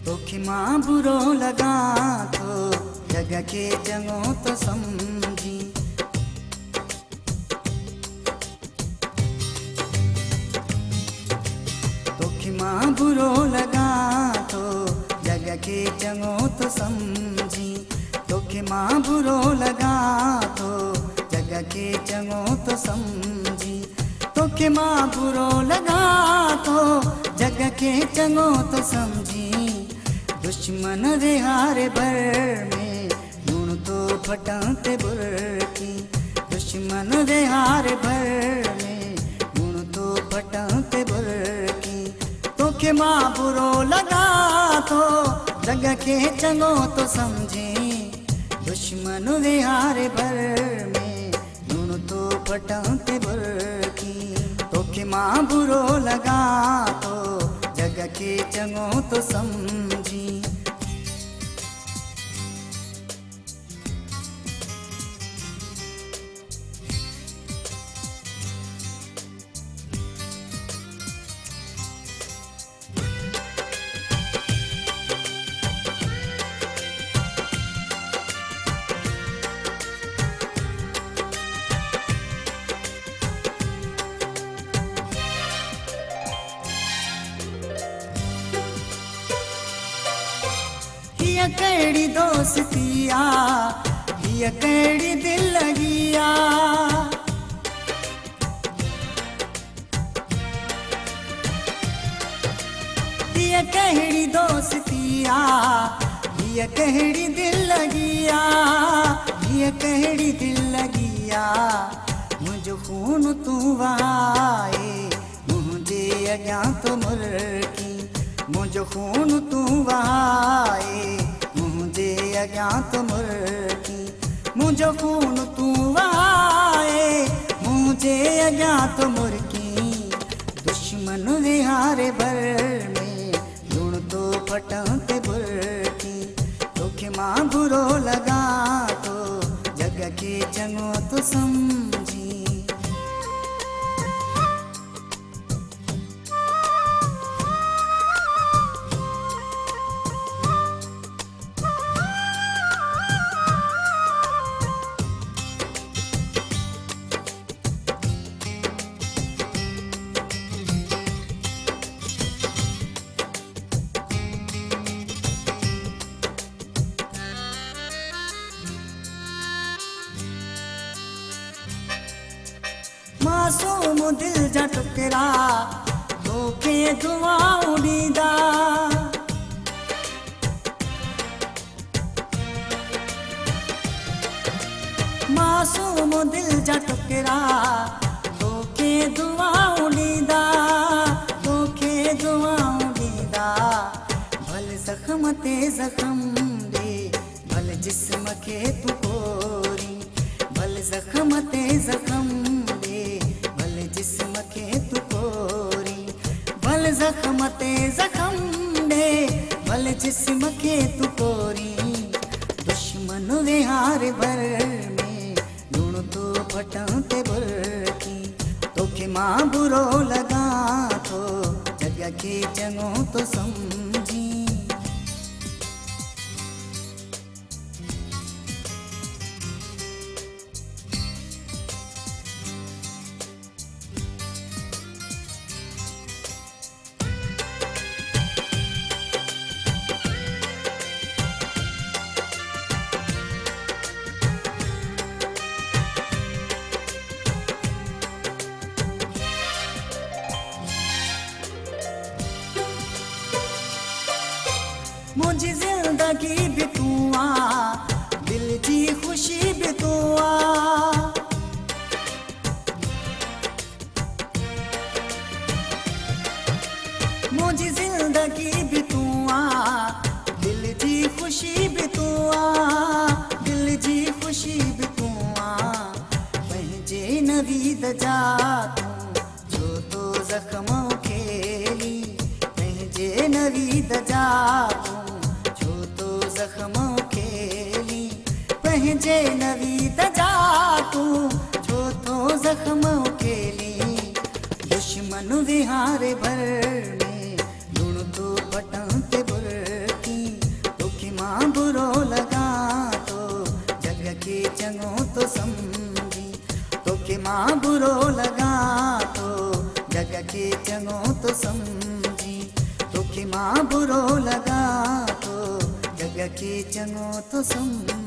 तोखे मां बुरो लगा तो जग के चङो तो समझी। तोखे मां बुरो लगा तो जग के चङो तो समझी। तोखे मां बुरो लगा तो जग के चङो तो समझी। तोखे मां बुरो लगा तो जग के चङो तो समझी। दुश्मन रे हारे भर में लूण तो फटाते बुरकी। दुश्मन रे हारे भर में लूण तो फटाते बुरकी। तोखे मां बुरो लगा तो जग के चङो तो समझी। दुश्मन रे हारे भर में लूण तो फटाते बुरकी। तोखे मां बुरो लगा तो जग के चङो तो समझी। हिय कहिड़ी दोस्तिया, हिय कहिड़ी दिल लगिया। हिय कहिड़ी दोस्तिया, हिय कहिड़ी दिल लगिया। हिय कहिड़ी दिल लगिया। मुंहिंजो खून तूं वहाए मुंहिंजे अॻियां तो मुरकी। मुंहिंजो खून तूं वहाए मुंहिंजे अॻियां तो मुरकी। मुंहिंजो खून तूं वहाए मुंहिंजे अॻियां तो मुरकी। दुश्मन रे हारे भर में लूण तो फटाते बुरकी। तोखे मां बुरो लगा तो जग के चङो तो समझी। मासूम दिल जा टुकड़ा तोखे दुआऊं ॾींदा। मासूम दिल जा टुकड़ा तोखे दुआऊं ॾींदा। तोखे दुआऊं ॾींदा। भल ज़ख़्म ते ज़ख़्म ॾे भल जिस्म खे तूं कोरी। भल ज़ख़्म ते ज़ख़्म जिस्म के तू कोरी। भल ज़ख़्म ते ज़ख़्म दे भल जिस्म के तू कोरी। दुश्मन रे हारे भर में लूण तो फटाते बुरकी। तोखे मां बुरो लगा तो जग के चङो तो समझी। मुंहिंजी ज़िंदगी भी तूं आ, दिल जी ख़ुशी भी तूं आ। मुंहिंजी ज़िंदगी भी तूं आ, दिल जी ख़ुशी भी तूं आ। दिल जी ख़ुशी भी तूं आ। पंहिंजे नवीद जा तूं जो तो ज़ख़्म खेली। पंहिंजे नवीद जा ज़ख़्म खेली। पंहिंजे नवीद जा तूं छो तो ज़ख़्म खेली। दुश्मन विहारे भर में लूण तो फटाते बुरकी। चङो तो समझी तोखे मां बुरो लॻा थो जग खे चङो तो समझी तोखे मां बुरो लॻा थो जग खे चङो तो समझी